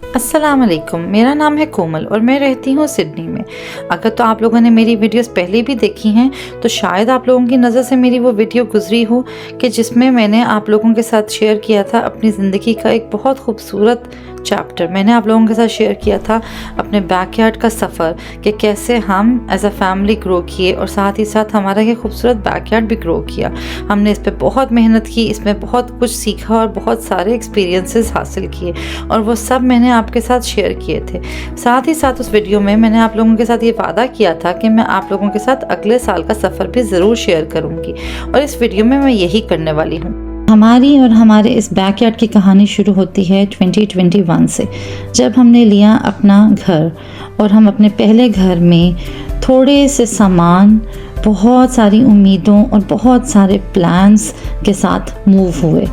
अस्सलाम वालेकुम, मेरा नाम है कोमल और मैं रहती हूँ सिडनी में। अगर तो आप लोगों ने मेरी वीडियोस पहले भी देखी हैं तो शायद आप लोगों की नज़र से मेरी वो वीडियो गुजरी हो कि जिसमें मैंने आप लोगों के साथ शेयर किया था अपनी ज़िंदगी का एक बहुत खूबसूरत चैप्टर। मैंने आप लोगों के साथ शेयर किया था अपने बैकयार्ड का सफ़र कि कैसे हम एज अ फैमिली ग्रो किए और साथ ही साथ हमारा ये खूबसूरत बैकयार्ड भी ग्रो किया। हमने इस पर बहुत मेहनत की, इसमें बहुत कुछ सीखा और बहुत सारे एक्सपीरियंसेस हासिल किए और वो सब मैंने आपके साथ शेयर किए थे। साथ ही साथ उस वीडियो में मैंने आप लोगों के साथ ये वादा किया था कि मैं आप लोगों के साथ अगले साल का सफ़र भी ज़रूर शेयर करूँगी और इस वीडियो में मैं यही करने वाली हूँ। हमारी और हमारे इस बैकयार्ड की कहानी शुरू होती है 2021 से, जब हमने लिया अपना घर और हम अपने पहले घर में थोड़े से सामान, बहुत सारी उम्मीदों और बहुत सारे प्लान्स के साथ मूव हुए।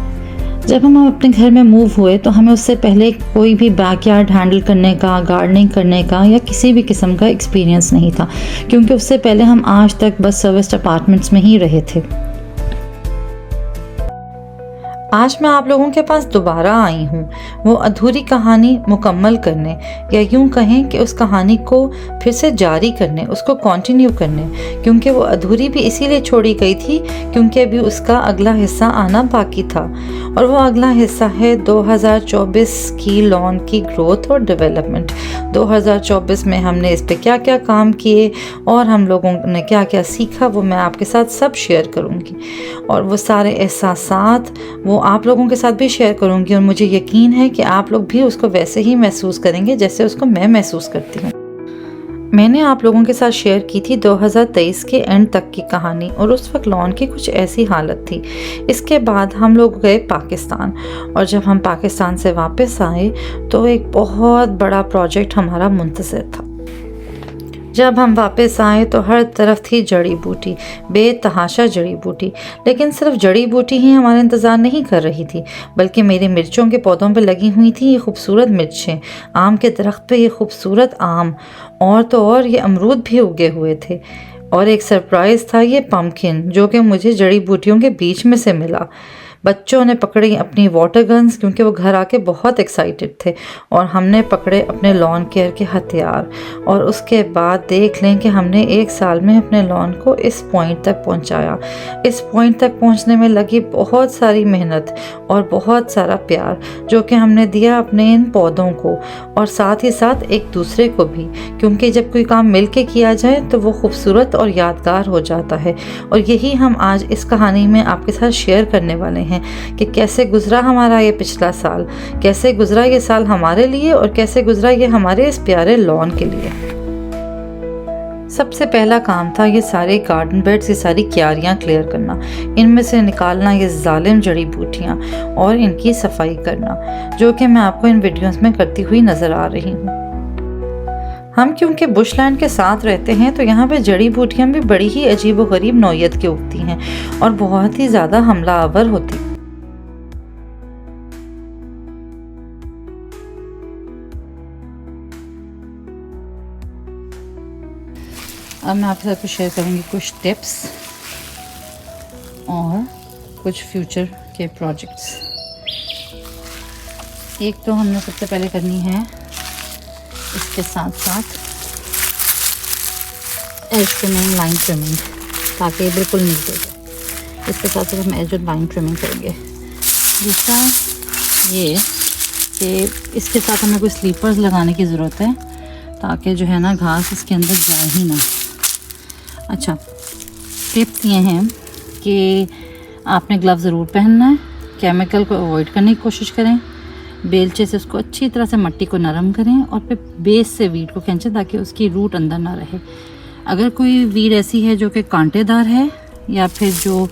जब हम अपने घर में मूव हुए तो हमें उससे पहले कोई भी बैकयार्ड हैंडल करने का, गार्डनिंग करने का या किसी भी किस्म का एक्सपीरियंस नहीं था, क्योंकि उससे पहले हम आज तक बस सर्विस्ड अपार्टमेंट्स में ही रहे थे। आज मैं आप लोगों के पास दोबारा आई हूँ वो अधूरी कहानी मुकम्मल करने, या यूँ कहें कि उस कहानी को फिर से जारी करने, उसको कंटिन्यू करने, क्योंकि वो अधूरी भी इसीलिए छोड़ी गई थी क्योंकि अभी उसका अगला हिस्सा आना बाकी था। और वो अगला हिस्सा है 2024 की लॉन की ग्रोथ और डेवलपमेंट। 2024 में हमने इस पे क्या क्या काम किए और हम लोगों ने क्या क्या सीखा वो मैं आपके साथ सब शेयर करूँगी और वो सारे एहसासात वो आप लोगों के साथ भी शेयर करूंगी और मुझे यकीन है कि आप लोग भी उसको वैसे ही महसूस करेंगे जैसे उसको मैं महसूस करती हूँ। मैंने आप लोगों के साथ शेयर की थी 2023 के एंड तक की कहानी और उस वक्त लॉन की कुछ ऐसी हालत थी। इसके बाद हम लोग गए पाकिस्तान और जब हम पाकिस्तान से वापस आए तो एक बहुत बड़ा प्रोजेक्ट हमारा मुंतज़िर था। जब हम वापस आए तो हर तरफ थी जड़ी बूटी, बेतहाशा जड़ी बूटी। लेकिन सिर्फ जड़ी बूटी ही हमारा इंतज़ार नहीं कर रही थी, बल्कि मेरी मिर्चों के पौधों पे लगी हुई थी ये खूबसूरत मिर्चें, आम के दरख्त पे ये खूबसूरत आम, और तो और ये अमरूद भी उगे हुए थे। और एक सरप्राइज़ था ये पम्पकिन, जो कि मुझे जड़ी बूटियों के बीच में से मिला। बच्चों ने पकड़ी अपनी वाटर गन्स क्योंकि वो घर आके बहुत एक्साइटेड थे और हमने पकड़े अपने लॉन केयर के हथियार। और उसके बाद देख लें कि हमने एक साल में अपने लॉन को इस पॉइंट तक पहुंचाया। इस पॉइंट तक पहुंचने में लगी बहुत सारी मेहनत और बहुत सारा प्यार जो कि हमने दिया अपने इन पौधों को और साथ ही साथ एक दूसरे को भी, क्योंकि जब कोई काम मिल के किया जाए तो वो खूबसूरत और यादगार हो जाता है। और यही हम आज इस कहानी में आपके साथ शेयर करने वाले हैं कि कैसे गुजरा हमारा ये पिछला साल, कैसे गुजरा ये साल हमारे लिए और कैसे गुजरा ये हमारे इस प्यारे लॉन के लिए। सबसे पहला काम था ये सारे गार्डन बेड्स, ये सारी क्यारियां क्लियर करना, इनमें से निकालना ये जालिम जड़ी बूटियां और इनकी सफाई करना, जो कि मैं आपको इन वीडियोस में करती हुई नज़र आ रही हूँ। हम क्योंकि बुशलैंड के साथ रहते हैं तो यहाँ पे जड़ी बूटियाँ भी बड़ी ही अजीब व गरीब नौयत की उगती हैं और बहुत ही ज़्यादा हमलावर होती। अब मैं आपके साथ कुछ शेयर करूँगी कुछ टिप्स और कुछ फ्यूचर के प्रोजेक्ट्स। एक तो हमने सबसे पहले करनी है इसके साथ साथ एज ट्रिमिंग, लाइन ट्रिमिंग, ताकि बिल्कुल नीट हो जाए। इसके साथ साथ हम एज और लाइन ट्रिमिंग करेंगे। दूसरा ये कि इसके साथ हमें कोई स्लीपर्स लगाने की ज़रूरत है ताकि जो है ना घास इसके अंदर जाए ही ना। अच्छा, टिप्स ये हैं कि आपने ग्लव ज़रूर पहनना है, केमिकल को अवॉइड करने की कोशिश करें, बेलचे से उसको अच्छी तरह से मट्टी को नरम करें और फिर बेस से वीड को खींचें ताकि उसकी रूट अंदर ना रहे। अगर कोई वीड ऐसी है जो कि कांटेदार है या फिर जो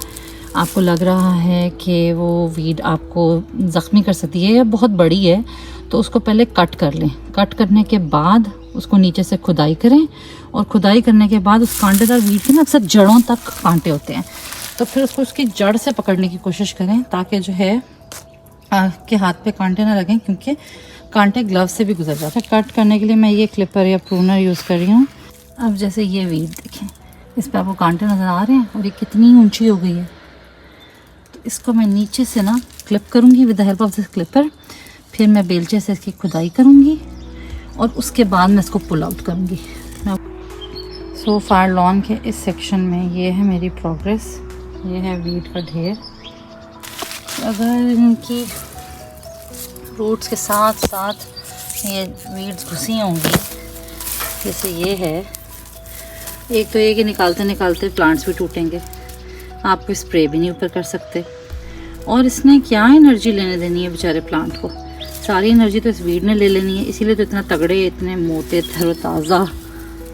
आपको लग रहा है कि वो वीड आपको ज़ख्मी कर सकती है या बहुत बड़ी है, तो उसको पहले कट कर लें। कट करने के बाद उसको नीचे से खुदाई करें और खुदाई करने के बाद उस कांटेदार वीड के ना अक्सर जड़ों तक कांटे होते हैं, तो फिर उसको उसकी जड़ से पकड़ने की कोशिश करें ताकि जो है के हाथ पे कांटे ना लगें, क्योंकि कांटे ग्लव से भी गुजर जाते हैं। कट करने के लिए मैं ये क्लिपर या प्रूनर यूज़ कर रही हूँ। अब जैसे ये वीड देखें, इस पर आपको कांटे नज़र आ रहे हैं और ये कितनी ऊंची हो गई है, तो इसको मैं नीचे से ना क्लिप करूँगी with the help of this clipper. फिर मैं बेलचे से इसकी खुदाई करूँगी और उसके बाद मैं इसको पुल आउट करूँगी। सो फार लॉन के इस सेक्शन में ये है मेरी प्रोग्रेस। ये है वीट का ढेर। अगर इनकी रूट्स के साथ साथ ये वीड्स घुसी होंगी, जैसे ये है, एक तो ये कि निकालते निकालते प्लांट्स भी टूटेंगे, आप कोई स्प्रे भी नहीं ऊपर कर सकते। और इसने क्या एनर्जी लेने देनी है बेचारे प्लांट को, सारी एनर्जी तो इस वीड ने ले लेनी है। इसीलिए तो इतना तगड़े, इतने मोटे, तरोताज़ा,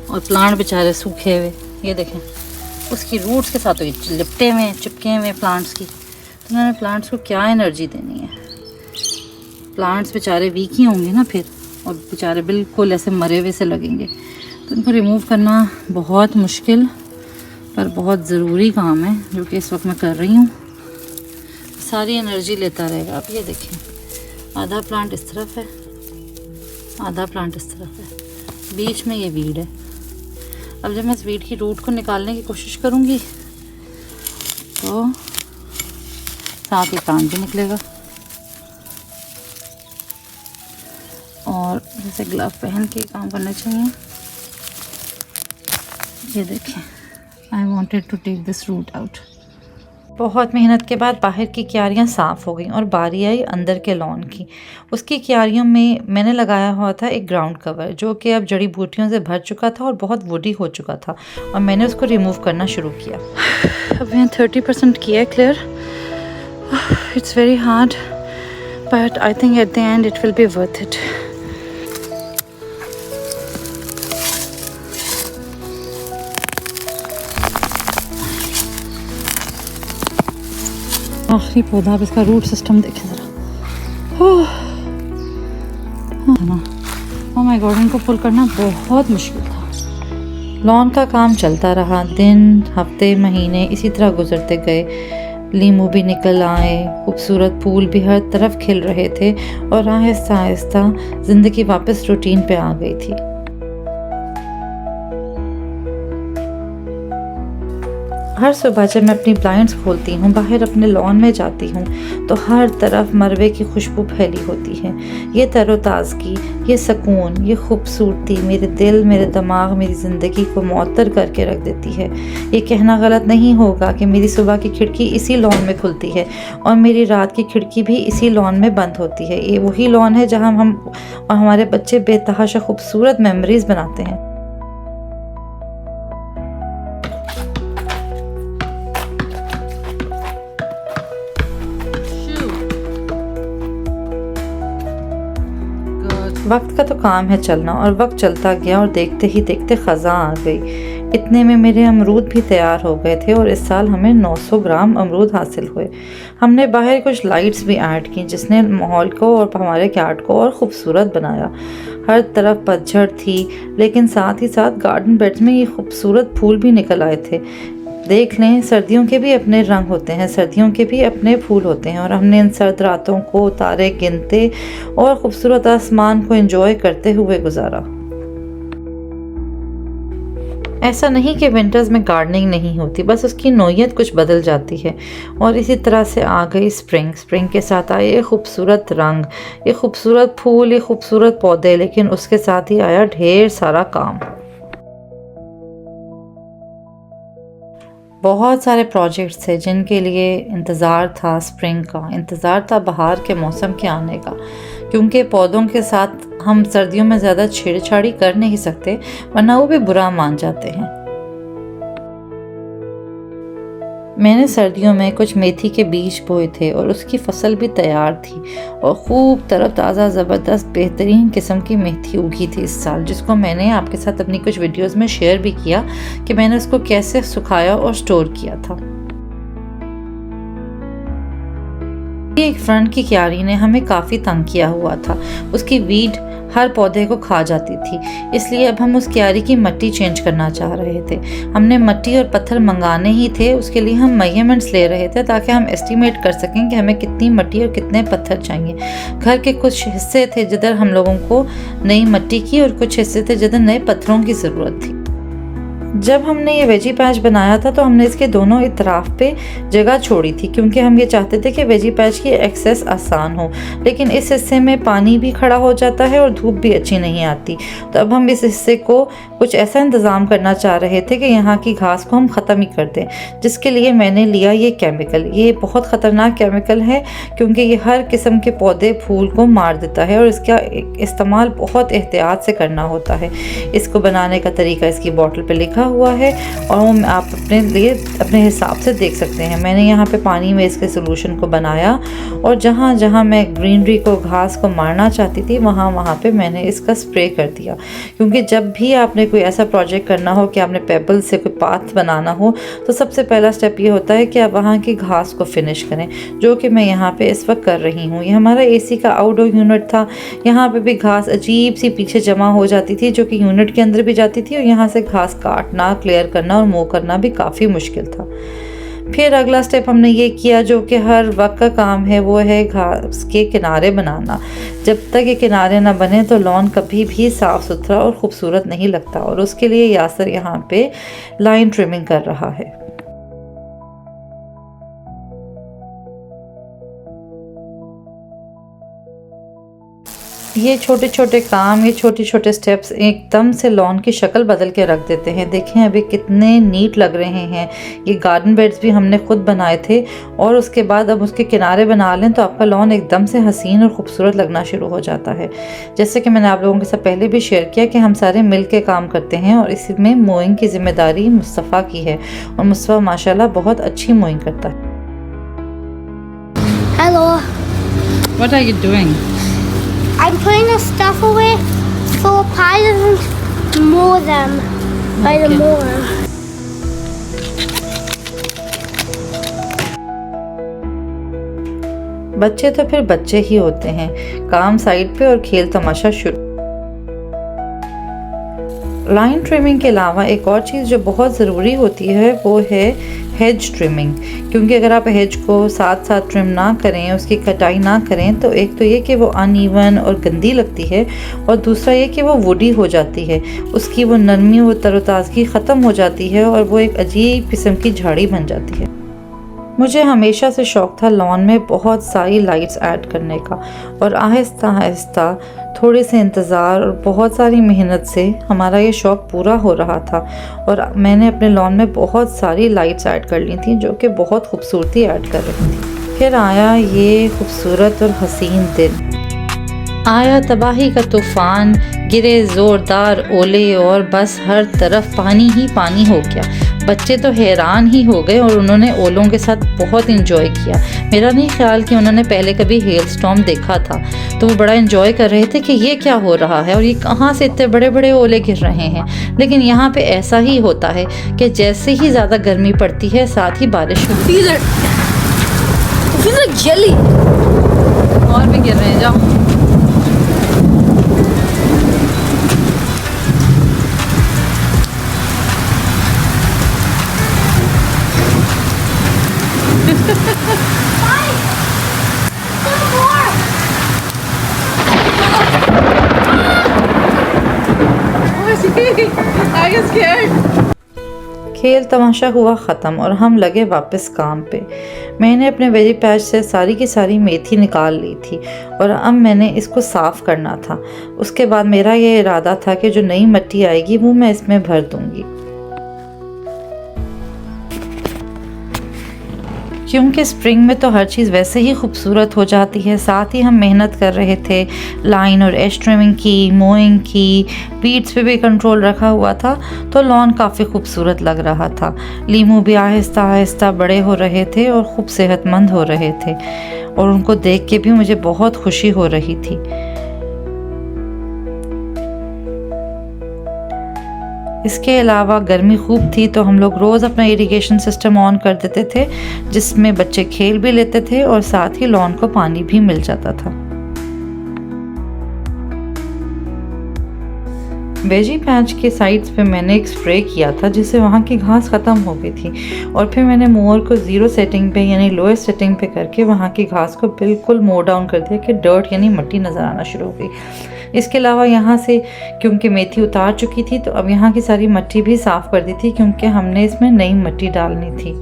और प्लांट बेचारे सूखे हुए। ये देखें, उसकी रूट्स के साथ तो ये लिपटे हुए, चिपके हुए प्लांट्स की। तो उन्होंने प्लांट्स को क्या एनर्जी देनी है। प्लांट्स बेचारे वीक ही होंगे ना फिर, और बेचारे बिल्कुल ऐसे मरे हुए से लगेंगे। तो उनको रिमूव करना बहुत मुश्किल पर बहुत ज़रूरी काम है, जो कि इस वक्त मैं कर रही हूँ। सारी एनर्जी लेता रहेगा। अब ये देखें, आधा प्लांट इस तरफ है, आधा प्लांट इस तरफ है, बीच में ये वीड है। अब जब मैं इस वीड की रूट को निकालने की कोशिश करूँगी तो साथ ही प्लांट भी निकलेगा। और जैसे ग्लव पहन के काम करना चाहिए। ये देखें, I wanted to take this route out. बहुत मेहनत के बाद बाहर की क्यारियाँ साफ़ हो गई और बारी आई अंदर के लॉन की। उसकी क्यारियों में मैंने लगाया हुआ था एक ग्राउंड कवर, जो कि अब जड़ी बूटियों से भर चुका था और बहुत वुडी हो चुका था, और मैंने उसको रिमूव करना शुरू किया। अब मैंने 30% किया है clear. It's very hard but I think at the end it will be worth it. आखिरी पौधा, अब इसका रूट सिस्टम देखें ज़रा। ओह माय गॉड, इनको पुल करना बहुत मुश्किल था। लॉन का काम चलता रहा, दिन, हफ्ते, महीने इसी तरह गुजरते गए। लीमू भी निकल आए, खूबसूरत फूल भी हर तरफ खिल रहे थे, और आहिस्ता आहिस्ता ज़िंदगी वापस रूटीन पे आ गई थी। हर सुबह जब मैं अपनी ब्लाइंड्स खोलती हूँ, बाहर अपने लॉन में जाती हूँ, तो हर तरफ मरवे की खुशबू फैली होती है। ये तरोताज़गी, ये सुकून, ये खूबसूरती मेरे दिल, मेरे दिमाग, मेरी ज़िंदगी को मुअत्तर करके रख देती है। ये कहना गलत नहीं होगा कि मेरी सुबह की खिड़की इसी लॉन में खुलती है और मेरी रात की खिड़की भी इसी लॉन में बंद होती है। ये वही लॉन है जहाँ हम और हमारे बच्चे बेतहाशा खूबसूरत मेमोरीज़ बनाते हैं। वक्त का तो काम है चलना, और वक्त चलता गया और देखते ही देखते ख़ज़ां आ गई। इतने में मेरे अमरूद भी तैयार हो गए थे और इस साल हमें 900 ग्राम अमरूद हासिल हुए। हमने बाहर कुछ लाइट्स भी ऐड की, जिसने माहौल को और हमारे यार्ड को और ख़ूबसूरत बनाया। हर तरफ पतझड़ थी, लेकिन साथ ही साथ गार्डन बेड्स में ये खूबसूरत फूल भी निकल आए थे। देख लें, सर्दियों के भी अपने रंग होते हैं, सर्दियों के भी अपने फूल होते हैं, और हमने इन सर्द रातों को तारे गिनते और खूबसूरत आसमान को एंजॉय करते हुए गुजारा। ऐसा नहीं कि विंटर्स में गार्डनिंग नहीं होती, बस उसकी नोयत कुछ बदल जाती है। और इसी तरह से आ गई स्प्रिंग। स्प्रिंग के साथ आए ये खूबसूरत रंग, ये खूबसूरत फूल, ये खूबसूरत पौधे, लेकिन उसके साथ ही आया ढेर सारा काम। बहुत सारे प्रोजेक्ट्स थे जिनके लिए इंतज़ार था स्प्रिंग का, इंतज़ार था बहार के मौसम के आने का, क्योंकि पौधों के साथ हम सर्दियों में ज़्यादा छेड़छाड़ी कर नहीं सकते, वरना वो भी बुरा मान जाते हैं। मैंने सर्दियों में कुछ मेथी के बीज बोए थे और उसकी फसल भी तैयार थी, और खूब तरोताज़ा ज़बरदस्त बेहतरीन किस्म की मेथी उगी थी इस साल, जिसको मैंने आपके साथ अपनी कुछ वीडियोस में शेयर भी किया कि मैंने उसको कैसे सुखाया और स्टोर किया था। एक फ्रंट की क्यारी ने हमें काफ़ी तंग किया हुआ था, उसकी वीड हर पौधे को खा जाती थी, इसलिए अब हम उस क्यारी की मिट्टी चेंज करना चाह रहे थे। हमने मिट्टी और पत्थर मंगाने ही थे, उसके लिए हम मेजरमेंट्स ले रहे थे ताकि हम एस्टिमेट कर सकें कि हमें कितनी मिट्टी और कितने पत्थर चाहिए। घर के कुछ हिस्से थे जिधर हम लोगों को नई मिट्टी की और कुछ हिस्से थे जिधर नए पत्थरों की ज़रूरत थी। जब हमने ये वेजी पैच बनाया था तो हमने इसके दोनों इतराफ पे जगह छोड़ी थी, क्योंकि हम ये चाहते थे कि वेजी पैच की एक्सेस आसान हो, लेकिन इस हिस्से में पानी भी खड़ा हो जाता है और धूप भी अच्छी नहीं आती। तो अब हम इस हिस्से को कुछ ऐसा इंतज़ाम करना चाह रहे थे कि यहाँ की घास को हम ख़त्म ही कर दें, जिसके लिए मैंने लिया ये केमिकल। ये बहुत ख़तरनाक केमिकल है क्योंकि ये हर किस्म के पौधे फूल को मार देता है और इसका इस्तेमाल बहुत एहतियात से करना होता है। इसको बनाने का तरीका इसकी बॉटल पे लिखा हुआ है और वो आप अपने लिए अपने हिसाब से देख सकते हैं। मैंने यहाँ पे पानी में इसके सोल्यूशन को बनाया और जहाँ जहाँ मैं ग्रीनरी को, घास को मारना चाहती थी, वहाँ पे मैंने इसका स्प्रे कर दिया। क्योंकि जब भी आपने कोई ऐसा प्रोजेक्ट करना हो कि आपने पेबल से कोई पाथ बनाना हो तो सबसे पहला स्टेप ये होता है कि आप वहाँ की घास को फिनिश करें, जो कि मैं यहाँ पे इस वक्त कर रही हूँ। ये हमारा एसी का आउटडोर यूनिट था। यहाँ पे भी घास अजीब सी पीछे जमा हो जाती थी जो कि यूनिट के अंदर भी जाती थी और यहाँ से घास काटना, क्लियर करना और मूव करना भी काफ़ी मुश्किल था। फिर अगला स्टेप हमने ये किया जो कि हर वक्त का काम है, वो है घास के किनारे बनाना। जब तक ये किनारे ना बने तो लॉन कभी भी साफ़ सुथरा और ख़ूबसूरत नहीं लगता और उसके लिए यासर यहाँ पे लाइन ट्रिमिंग कर रहा है। ये छोटे छोटे काम, ये छोटे छोटे स्टेप्स एकदम से लॉन की शक्ल बदल के रख देते हैं। देखें अभी कितने नीट लग रहे हैं। ये गार्डन बेड्स भी हमने खुद बनाए थे और उसके बाद अब उसके किनारे बना लें तो आपका लॉन एकदम से हसीन और ख़ूबसूरत लगना शुरू हो जाता है। जैसे कि मैंने आप लोगों के साथ पहले भी शेयर किया कि हम सारे मिल के काम करते हैं और इसमें मोइंग की ज़िम्मेदारी मुस्तफ़ा की है और मुस्तफ़ा माशाल्लाह बहुत अच्छी मोइंग करता है। Hello. What are you doing? I'm putting the stuff away so Pi doesn't mow them by the mower. बच्चे तो फिर बच्चे ही होते हैं, काम साइड पे और खेल तमाशा शुरू। लाइन ट्रिमिंग के अलावा एक और चीज़ जो बहुत ज़रूरी होती है वो है हेज ट्रिमिंग, क्योंकि अगर आप हेज को साथ साथ ट्रिम ना करें, उसकी कटाई ना करें तो एक तो ये कि वो अनइवन और गंदी लगती है और दूसरा ये कि वो वुडी हो जाती है, उसकी वो नरमी व तरोताज़गी ख़त्म हो जाती है और वो एक अजीब किस्म की झाड़ी बन जाती है। मुझे हमेशा से शौक़ था लॉन में बहुत सारी लाइट्स ऐड करने का और आहिस्ता आहिस्ता थोड़े से इंतज़ार और बहुत सारी मेहनत से हमारा ये शौक़ पूरा हो रहा था और मैंने अपने लॉन में बहुत सारी लाइट्स ऐड कर ली थी जो कि बहुत खूबसूरती ऐड कर रही थी। फिर आया ये खूबसूरत और हसीन दिन, आया तबाही का तूफ़ान, गिरे ज़ोरदार ओले और बस हर तरफ पानी ही पानी हो गया। बच्चे तो हैरान ही हो गए और उन्होंने ओलों के साथ बहुत इंजॉय किया। मेरा नहीं ख्याल कि उन्होंने पहले कभी हेल स्टॉर्म देखा था, तो वो बड़ा इंजॉय कर रहे थे कि ये क्या हो रहा है और ये कहाँ से इतने बड़े बड़े ओले गिर रहे हैं। लेकिन यहाँ पे ऐसा ही होता है कि जैसे ही ज़्यादा गर्मी पड़ती है साथ ही बारिश होती है। और भी गिर रहे हैं, जाओ। खेल तमाशा हुआ ख़त्म और हम लगे वापस काम पे। मैंने अपने वेजी पैच से सारी की सारी मेथी निकाल ली थी और अब मैंने इसको साफ़ करना था। उसके बाद मेरा ये इरादा था कि जो नई मिट्टी आएगी वो मैं इसमें भर दूँगी, क्योंकि स्प्रिंग में तो हर चीज़ वैसे ही खूबसूरत हो जाती है। साथ ही हम मेहनत कर रहे थे लाइन और एज ट्रिमिंग की, मोइंग की, वीड्स पे भी कंट्रोल रखा हुआ था, तो लॉन काफ़ी खूबसूरत लग रहा था। लीमू भी आहिस्ता आहिस्ता बड़े हो रहे थे और खूब सेहतमंद हो रहे थे और उनको देख के भी मुझे बहुत खुशी हो रही थी। इसके अलावा गर्मी खूब थी तो हम लोग रोज़ अपना इरिगेशन सिस्टम ऑन कर देते थे, जिसमें बच्चे खेल भी लेते थे और साथ ही लॉन को पानी भी मिल जाता था। वेजी पैच के साइड्स पे मैंने एक स्प्रे किया था जिससे वहाँ की घास ख़त्म हो गई थी और फिर मैंने मोअर को ज़ीरो सेटिंग पे यानी लोएस्ट सेटिंग पे करके वहाँ की घास को बिल्कुल मोर डाउन कर दिया कि डर्ट यानी मिट्टी नज़र आना शुरू हो गई। इसके अलावा यहाँ से क्योंकि मेथी उतार चुकी थी तो अब यहाँ की सारी मिट्टी भी साफ़ कर दी थी क्योंकि हमने इसमें नई मिट्टी डालनी थी।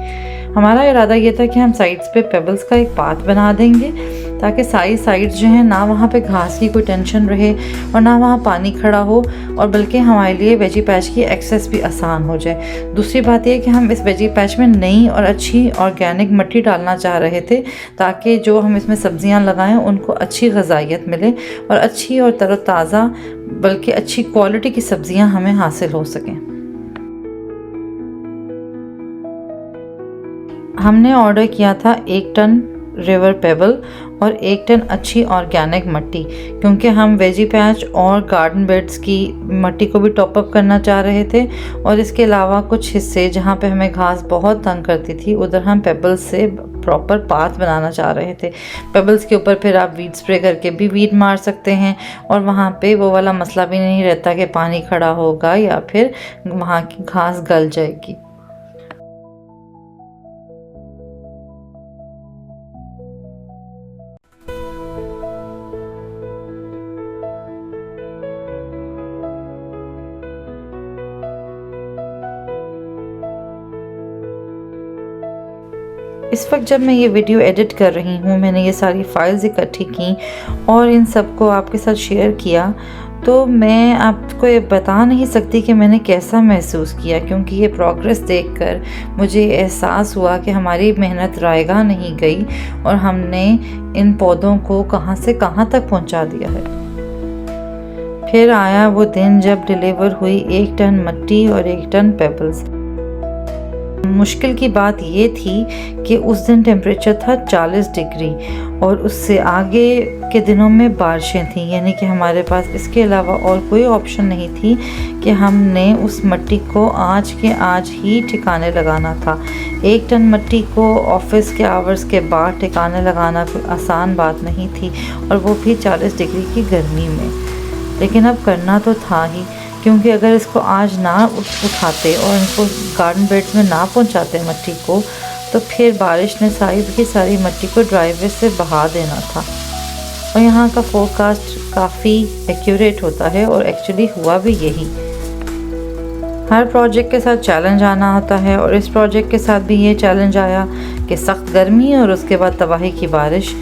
हमारा इरादा ये था कि हम साइड्स पे पेबल्स का एक पाथ बना देंगे ताकि सारी साइड्स जो हैं ना वहाँ पे घास की कोई टेंशन रहे और ना वहाँ पानी खड़ा हो, और बल्कि हमारे लिए वेजी पैच की एक्सेस भी आसान हो जाए। दूसरी बात यह कि हम इस वेजी पैच में नई और अच्छी ऑर्गेनिक मिट्टी डालना चाह रहे थे ताकि जो हम इसमें सब्जियां लगाएं उनको अच्छी ग़िज़ाइयत मिले और अच्छी और तरोताज़ा बल्कि अच्छी क्वालिटी की सब्जियां हमें हासिल हो सकें। हमने ऑर्डर किया था 1 टन रिवर पेबल और 1 टन अच्छी ऑर्गेनिक मिट्टी क्योंकि हम वेजी पैच और गार्डन बेड्स की मिट्टी को भी टॉप अप करना चाह रहे थे, और इसके अलावा कुछ हिस्से जहाँ पे हमें घास बहुत तंग करती थी उधर हम पेबल्स से प्रॉपर पाथ बनाना चाह रहे थे। पेबल्स के ऊपर फिर आप वीड स्प्रे करके भी वीड मार सकते हैं और वहाँ पे वो वाला मसला भी नहीं रहता कि पानी खड़ा होगा या फिर वहाँ की घास गल जाएगी। इस वक्त जब मैं ये वीडियो एडिट कर रही हूँ, मैंने ये सारी फाइल्स इकट्ठी की और इन सब को आपके साथ शेयर किया, तो मैं आपको ये बता नहीं सकती कि मैंने कैसा महसूस किया, क्योंकि ये प्रोग्रेस देखकर मुझे एहसास हुआ कि हमारी मेहनत रायगा नहीं गई और हमने इन पौधों को कहाँ से कहाँ तक पहुँचा दिया है। फिर आया वो दिन जब डिलीवर हुई 1 टन मिट्टी और 1 टन पेबल्स। मुश्किल की बात ये थी कि उस दिन टेम्परेचर था 40 डिग्री और उससे आगे के दिनों में बारिशें थीं, यानी कि हमारे पास इसके अलावा और कोई ऑप्शन नहीं थी कि हमने उस मिट्टी को आज के आज ही ठिकाने लगाना था। 1 टन मिट्टी को ऑफिस के आवर्स के बाद ठिकाने लगाना कोई आसान बात नहीं थी, और वो भी 40 डिग्री की गर्मी में। लेकिन अब करना तो था ही, क्योंकि अगर इसको आज ना उठाते और इनको गार्डन बेड्स में ना पहुंचाते मिट्टी को, तो फिर बारिश ने सारी मिट्टी को ड्राइवे से बहा देना था। और यहाँ का फोरकास्ट काफ़ी एक्यूरेट होता है और एक्चुअली हुआ भी यही। हर प्रोजेक्ट के साथ चैलेंज आना होता है और इस प्रोजेक्ट के साथ भी ये चैलेंज आया कि सख्त गर्मी और उसके बाद तबाही की बारिश।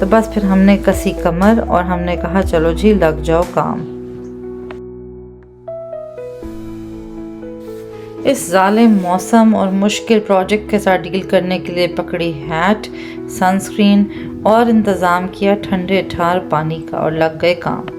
तो बस फिर हमने कसी कमर और हमने कहा चलो जी लग जाओ काम। इस जालिम मौसम और मुश्किल प्रोजेक्ट के साथ डील करने के लिए पकड़ी हैट, सनस्क्रीन और इंतज़ाम किया ठंडे ठार पानी का और लग गए काम।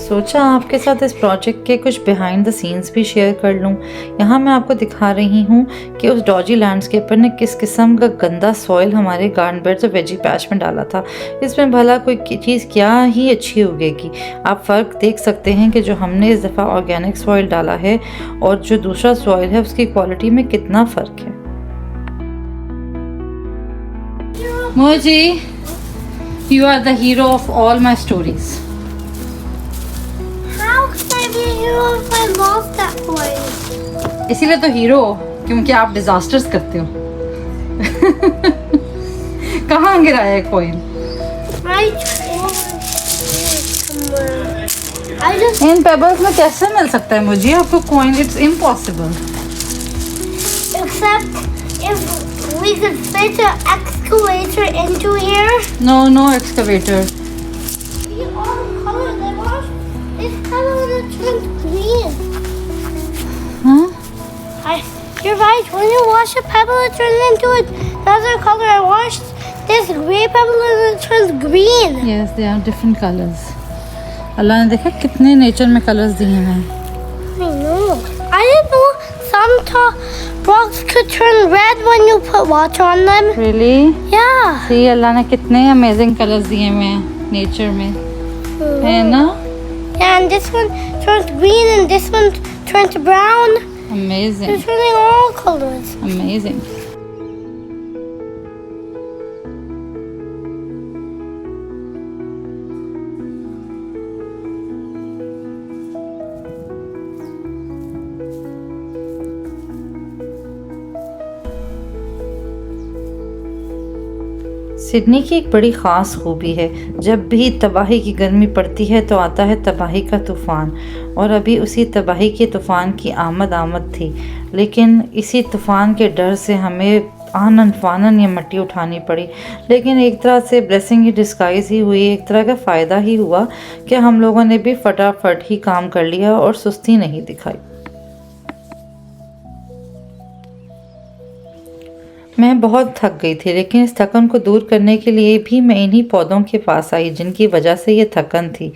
सोचा आपके साथ इस प्रोजेक्ट के कुछ बिहाइंड द सीन्स भी शेयर कर लूं। यहाँ मैं आपको दिखा रही हूँ कि उस डॉजी लैंडस्केपर ने किस किस्म का गंदा सॉइल हमारे गार्डन बेड्स और वेजी पैच में डाला था। इसमें भला कोई चीज़ क्या ही अच्छी उगेगी। आप फ़र्क देख सकते हैं कि जो हमने इस दफ़ा ऑर्गेनिक सॉइल डाला है और जो दूसरा सॉइल है उसकी क्वालिटी में कितना फ़र्क है। मोजी, you are the hero of all my stories. इसीलिए तो हीरो हो, क्योंकि आप डिजास्टर्स करते हो। कहाँ गिराया है coin? I just in pebbles में कैसे मिल सकता है मुझे आपको coin? It's impossible. except if we could fit an excavator into here. No excavator. See all the colors I washed. This color that turned green. हाँ You're right. When you wash a pebble, it turns into another color. I washed this gray pebble and it turns green. Yes they are different colours. Allah ने देखा कितने nature में colours दिए हैं। I know. I didn't know some rocks could turn red when you put water on them. Really? Yeah. सी अल्लाह ने कितने amazing colours दिए हुए हैं नेचर में, है ना? Yeah, and this one turns green and this one turns brown. They're amazing turning all colors. Amazing. Sydney की एक बड़ी ख़ास खूबी है, जब भी तबाही की गर्मी पड़ती है तो आता है तबाही का तूफ़ान, और अभी उसी तबाही के तूफ़ान की आमद थी। लेकिन इसी तूफ़ान के डर से हमें आनन फानन ये मट्टी उठानी पड़ी, लेकिन एक तरह से ब्लेसिंग ही डिस्गाइज ही हुई, एक तरह का फ़ायदा ही हुआ कि हम लोगों ने भी फटाफट ही काम कर लिया और सुस्ती नहीं दिखाई। मैं बहुत थक गई थी, लेकिन इस थकन को दूर करने के लिए भी मैं इन्हीं पौधों के पास आई जिनकी वजह से ये थकन थी।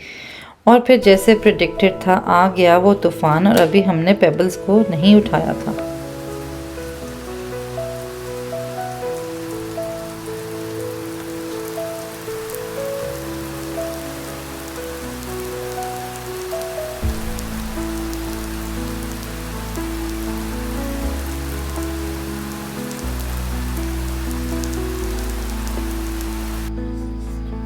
और फिर जैसे प्रेडिक्टेड था, आ गया वो तूफ़ान और अभी हमने पेबल्स को नहीं उठाया था।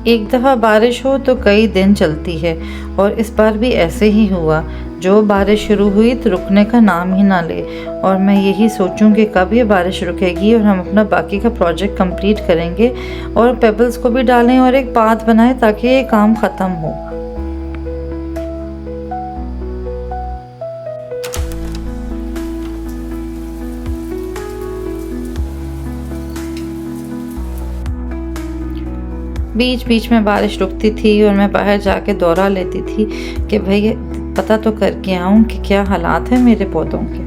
एक दफ़ा बारिश हो तो कई दिन चलती है, और इस बार भी ऐसे ही हुआ। जो बारिश शुरू हुई तो रुकने का नाम ही ना ले, और मैं यही सोचूं कि कब ये बारिश रुकेगी और हम अपना बाकी का प्रोजेक्ट कंप्लीट करेंगे और पेबल्स को भी डालें और एक पाथ बनाएं ताकि ये काम ख़त्म हो। बीच बीच में बारिश रुकती थी और मैं बाहर जाके दौरा लेती थी कि भाई पता तो करके आऊँ कि क्या हालात हैं मेरे पौधों के।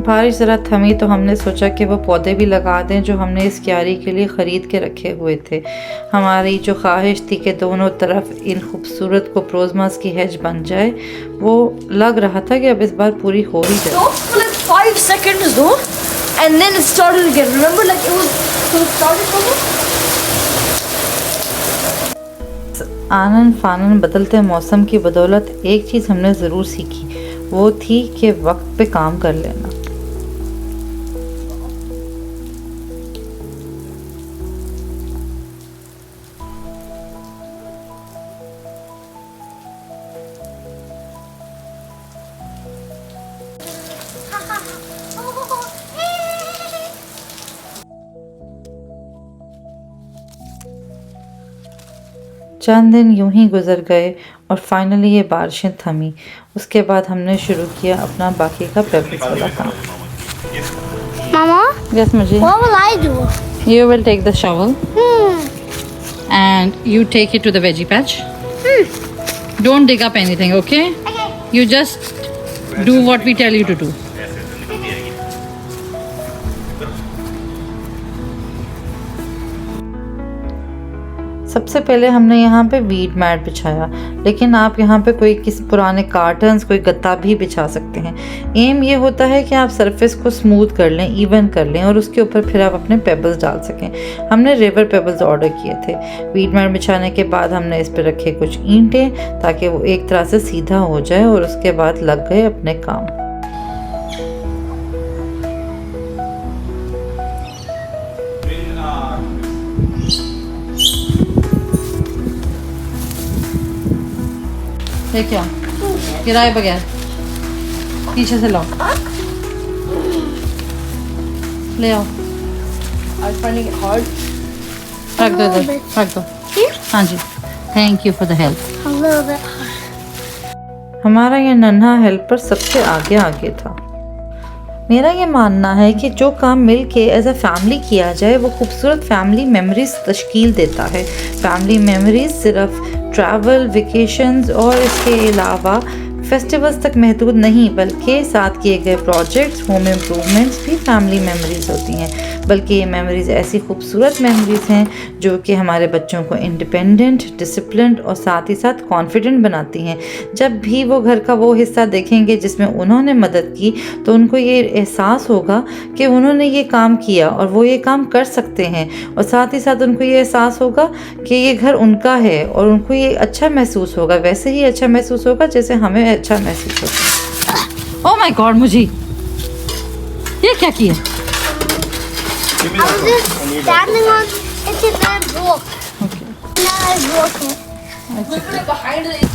बारिश ज़रा थमी तो हमने सोचा कि वो पौधे भी लगा दें जो हमने इस क्यारी के लिए ख़रीद के रखे हुए थे। हमारी जो ख्वाहिश थी कि दोनों तरफ इन खूबसूरत कोप्रोज़मास की हेज बन जाए, वो लग रहा था कि अब इस बार पूरी हो ही जाए। For like 5 seconds though, and then it started again. Remember, like it started from आनन फानन बदलते मौसम की बदौलत एक चीज़ हमने ज़रूर सीखी, वो थी कि वक्त पे काम कर लेना। चंद दिन यूं ही गुजर गए और फाइनली ये बारिशें थमी। उसके बाद हमने शुरू किया अपना बाकी का पेबल्स वाला काम। Mama, यस मुझे what will I do? You will take the shovel and you take it to the veggie patch. Don't dig up anything, okay? Okay. You just do what we tell you to do. सबसे पहले हमने यहाँ पे weed mat बिछाया, लेकिन आप यहाँ पे कोई किसी पुराने कार्टन्स, कोई गत्ता भी बिछा सकते हैं। एम ये होता है कि आप सरफेस को स्मूथ कर लें, इवन कर लें, और उसके ऊपर फिर आप अपने पेबल्स डाल सकें। हमने रिवर पेबल्स ऑर्डर किए थे। वीड मैट बिछाने के बाद हमने इस पर रखे कुछ ईंटें ताकि वो एक तरह से सीधा हो जाए, और उसके बाद लग गए अपने काम। लेके आओ, गिराए बगैर, पीछे से लाओ, ले आओ, I'm finding it hard. रख दो इधर, रख दो। Here? हाँ जी, thank you for the help. A little bit hard. हमारा ये नन्हा हेल्पर सबसे आगे आगे था। मेरा ये मानना है कि जो काम मिल के एज अ फैमिली किया जाए वो खूबसूरत फैमिली मेमोरीज तश्कील देता है। फैमिली मेमोरीज सिर्फ ट्रैवल, वेकेशंस और इसके अलावा फेस्टिवल्स तक महदूद नहीं, बल्कि साथ किए गए प्रोजेक्ट्स, होम इम्प्रूवमेंट्स भी फैमिली मेमोरीज होती हैं। बल्कि ये मेमोरीज ऐसी खूबसूरत मेमोरीज हैं जो कि हमारे बच्चों को इंडिपेंडेंट, डिसिप्लिन्ड और साथ ही साथ कॉन्फिडेंट बनाती हैं। जब भी वो घर का वो हिस्सा देखेंगे जिसमें उन्होंने मदद की, तो उनको ये एहसास होगा कि उन्होंने ये काम किया और वो ये काम कर सकते हैं, और साथ ही साथ उनको ये एहसास होगा कि ये घर उनका है और उनको ये अच्छा महसूस होगा, वैसे ही अच्छा महसूस होगा जैसे हमें अच्छा महसूस होता है। ओह माय गॉड, मुझे ये क्या किया? I was just standing on it and then it broke. Okay. Now I broke it. Look at it behind it.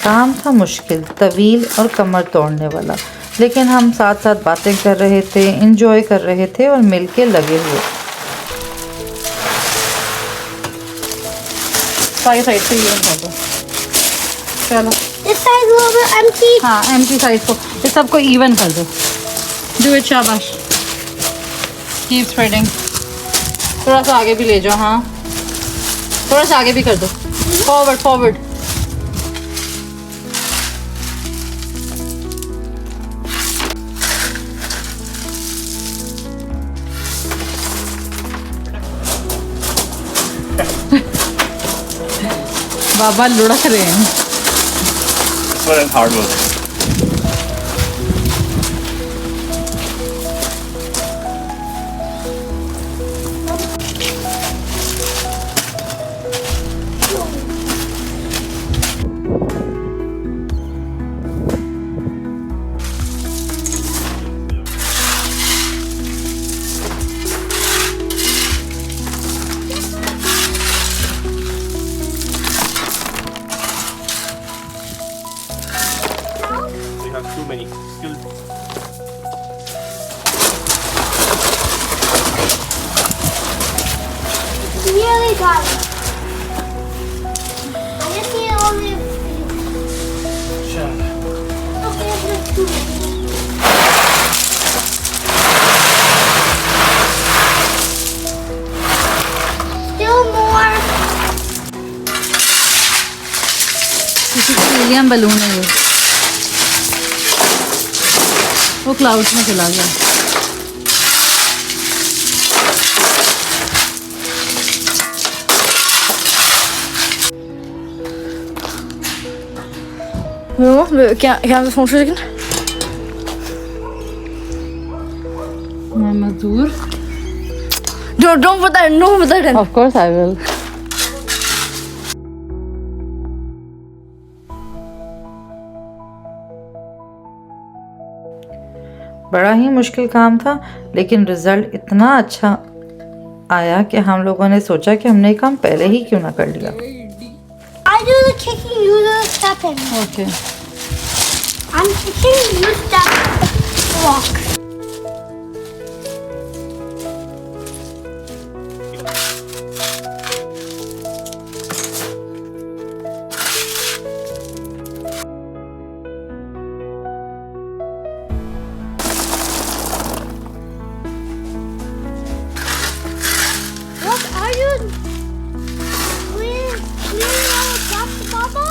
काम था मुश्किल, तवील और कमर तोड़ने वाला, लेकिन हम साथ साथ बातें कर रहे थे, इंजॉय कर रहे थे और मिलके लगे हुए। साइड से ये कर दो, चलो। This side's a little bit empty. हाँ, एम्प्टी साइड को, इस सबको इवन कर दो। डू इट, शाबाश। Keep spreading. थोड़ा सा आगे भी ले जाओ, हाँ, थोड़ा सा आगे भी कर दो। Forward forward. बाबा लुढ़क रहे हैं। This one is hard work. We have too many skills. Really got it. I just need only a few. Okay, there's too many. Still more. किसी का हीलियम बलून है ये, वो क्लाउड्स में चला गया। No, can I have the phone for a second? मैं मजदूर। No, don't put that in. Don't put that in. Of course I will. बड़ा ही मुश्किल काम था, लेकिन रिजल्ट इतना अच्छा आया कि हम लोगों ने सोचा कि हमने ये काम पहले ही क्यों ना कर लिया। I do the kicking, you do the stepping. Okay, I'm kicking, you step. Walk. What are you cleaning all the dust, Mama?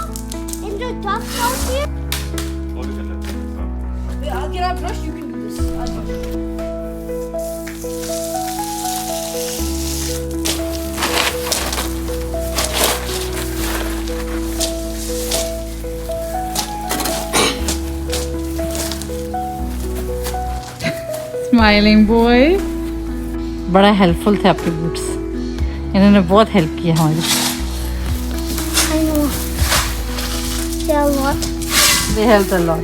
In the dust out here? Yeah, I'll get a brush. You can do this. I'll brush. Smiling boy. बड़ा helpful थे आपके boots, इन्होंने बहुत help किया हमारी। I know. Yeah, what? They helped a lot.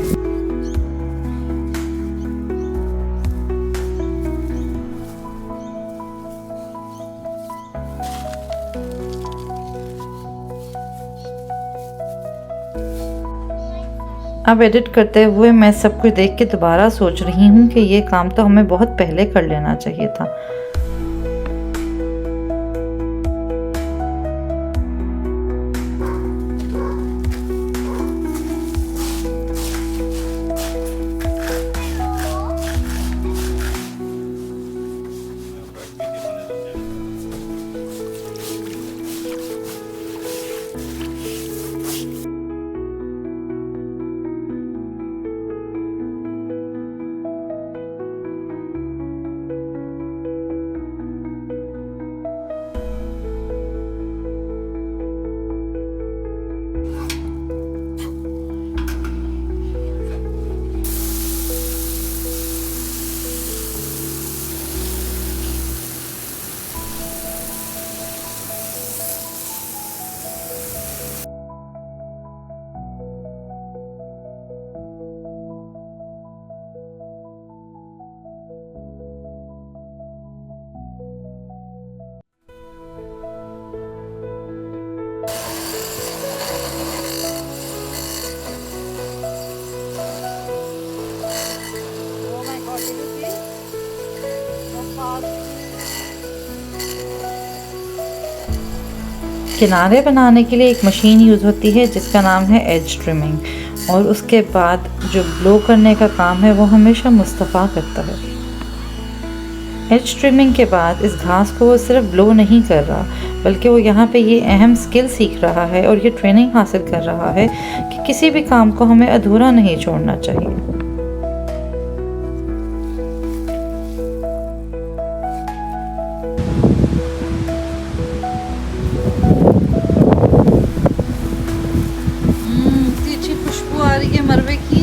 अब edit करते हुए मैं सब कुछ देख के दोबारा सोच रही हूँ कि ये काम तो हमें बहुत पहले कर लेना चाहिए था। किनारे बनाने के लिए एक मशीन यूज़ होती है जिसका नाम है एज ट्रिमिंग, और उसके बाद जो ब्लो करने का काम है वो हमेशा मुस्तफ़ा करता है। एज ट्रिमिंग के बाद इस घास को वो सिर्फ ब्लो नहीं कर रहा, बल्कि वो यहाँ पे ये अहम स्किल सीख रहा है और ये ट्रेनिंग हासिल कर रहा है कि किसी भी काम को हमें अधूरा नहीं छोड़ना चाहिए। अच्छी खुशबू आ रही है मरवे की।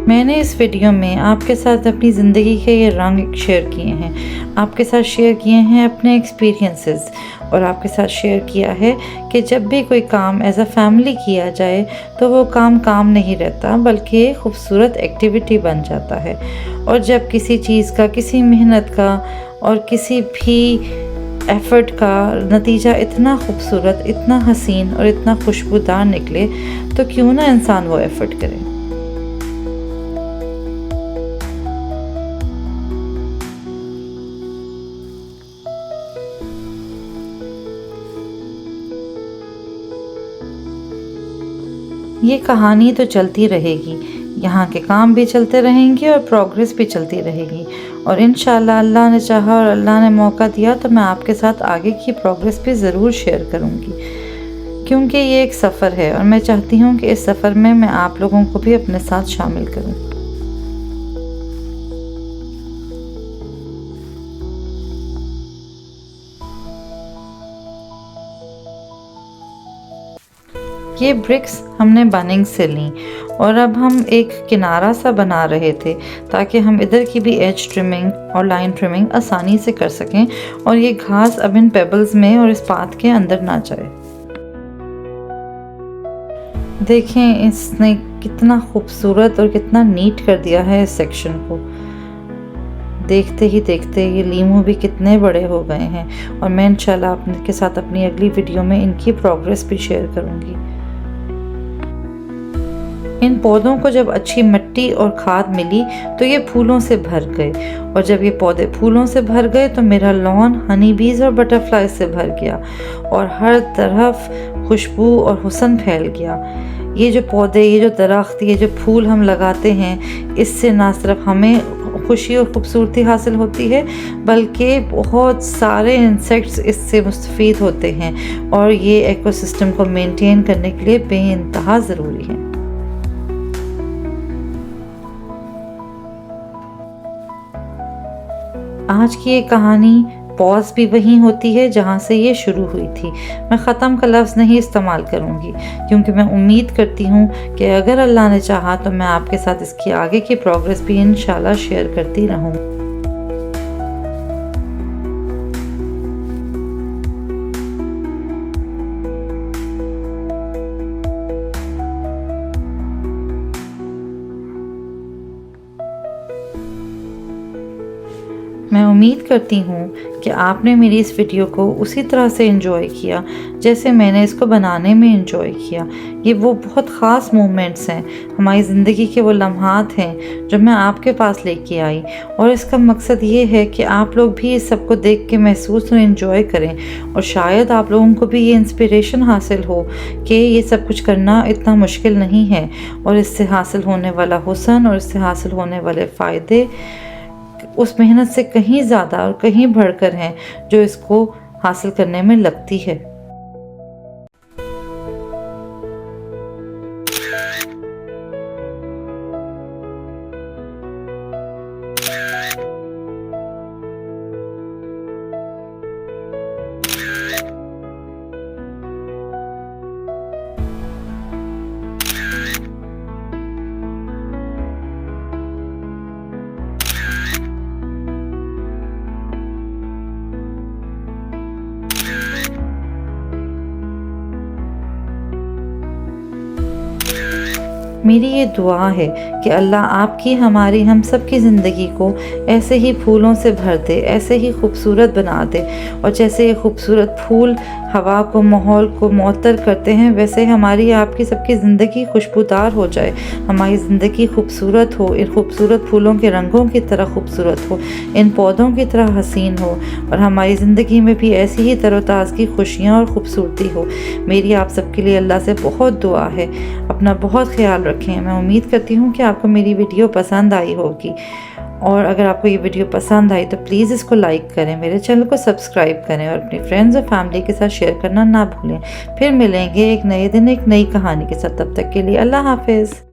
मैंने इस वीडियो में आपके साथ अपनी ज़िंदगी के ये रंग शेयर किए हैं, आपके साथ शेयर किए हैं अपने एक्सपीरियंसेस, और आपके साथ शेयर किया है कि जब भी कोई काम एज अ फैमिली किया जाए तो वो काम नहीं रहता, बल्कि एक खूबसूरत एक्टिविटी बन जाता है। और जब किसी चीज़ का, किसी मेहनत का और किसी भी एफ़र्ट का नतीजा इतना खूबसूरत, इतना हसीन और इतना खुशबूदार निकले तो क्यों ना इंसान वो एफ़र्ट करे। ये कहानी तो चलती रहेगी, यहाँ के काम भी चलते रहेंगे और प्रोग्रेस भी चलती रहेगी, और इंशाल्लाह अल्लाह ने चाहा और अल्लाह ने मौका दिया तो मैं आपके साथ आगे की प्रोग्रेस भी ज़रूर शेयर करूँगी, क्योंकि ये एक सफ़र है और मैं चाहती हूँ कि इस सफ़र में मैं आप लोगों को भी अपने साथ शामिल करूँ। ये ब्रिक्स हमने बनिंग से ली और अब हम एक किनारा सा बना रहे थे ताकि हम इधर की भी एज ट्रिमिंग और लाइन ट्रिमिंग आसानी से कर सकें और ये घास अब इन पेबल्स में और इस पाथ के अंदर ना जाए। देखें इसने कितना खूबसूरत और कितना नीट कर दिया है इस सेक्शन को। देखते ही देखते ये लीमू भी कितने बड़े हो गए हैं और मैं इंशाल्लाह आपके साथ अपनी अगली वीडियो में इनकी प्रोग्रेस भी शेयर करूँगी। इन पौधों को जब अच्छी मिट्टी और खाद मिली तो ये फूलों से भर गए, और जब ये पौधे फूलों से भर गए तो मेरा लॉन हनी बीज और बटरफ्लाई से भर गया और हर तरफ खुशबू और हुस्न फैल गया। ये जो पौधे, ये जो दरख्त, ये जो फूल हम लगाते हैं, इससे ना सिर्फ हमें खुशी और खूबसूरती हासिल होती है बल्कि बहुत सारे इंसेक्ट्स इससे मुस्तफ़ीद होते हैं और ये इकोसिस्टम को मेंटेन करने के लिए बेइंतहा ज़रूरी है। आज की ये कहानी पॉज भी वहीं होती है जहाँ से ये शुरू हुई थी। मैं ख़त्म का लफ्ज़ नहीं इस्तेमाल करूँगी क्योंकि मैं उम्मीद करती हूँ कि अगर अल्लाह ने चाहा तो मैं आपके साथ इसकी आगे की प्रोग्रेस भी इंशाल्लाह शेयर करती रहूँ। मैं उम्मीद करती हूँ कि आपने मेरी इस वीडियो को उसी तरह से एंजॉय किया जैसे मैंने इसको बनाने में एंजॉय किया। ये वो बहुत ख़ास मोमेंट्स हैं, हमारी ज़िंदगी के वो लम्हात हैं जो मैं आपके पास लेके आई, और इसका मकसद ये है कि आप लोग भी इस सब को देख के महसूस और एंजॉय करें, और शायद आप लोगों को भी ये इंस्पिरेशन हासिल हो कि ये सब कुछ करना इतना मुश्किल नहीं है, और इससे हासिल होने वाला हुस्न और इससे हासिल होने वाले फ़ायदे उस मेहनत से कहीं ज़्यादा और कहीं बढ़कर हैं जो इसको हासिल करने में लगती है। मेरी ये दुआ है कि अल्लाह आपकी, हमारी, हम सब की ज़िंदगी को ऐसे ही फूलों से भर दे, ऐसे ही खूबसूरत बना दे, और जैसे ये खूबसूरत फूल हवा को, माहौल को मुअत्तर करते हैं, वैसे हमारी आपकी सबकी ज़िंदगी खुशबूदार हो जाए, हमारी ज़िंदगी खूबसूरत हो, इन खूबसूरत फूलों के रंगों की तरह खूबसूरत हो, इन पौधों की तरह हसीन हो, और हमारी ज़िंदगी में भी ऐसी ही तरोताज़गी, खुशियाँ और ख़ूबसूरती हो। मेरी आप सबके लिए अल्लाह से बहुत दुआ है। अपना बहुत ख्याल रखें। मैं उम्मीद करती हूँ कि आपको मेरी वीडियो पसंद आई होगी, और अगर आपको ये वीडियो पसंद आई तो प्लीज़ इसको लाइक करें, मेरे चैनल को सब्सक्राइब करें, और अपनी फ्रेंड्स और फैमिली के साथ शेयर करना ना भूलें। फिर मिलेंगे एक नए दिन एक नई कहानी के साथ। तब तक के लिए अल्लाह हाफिज़।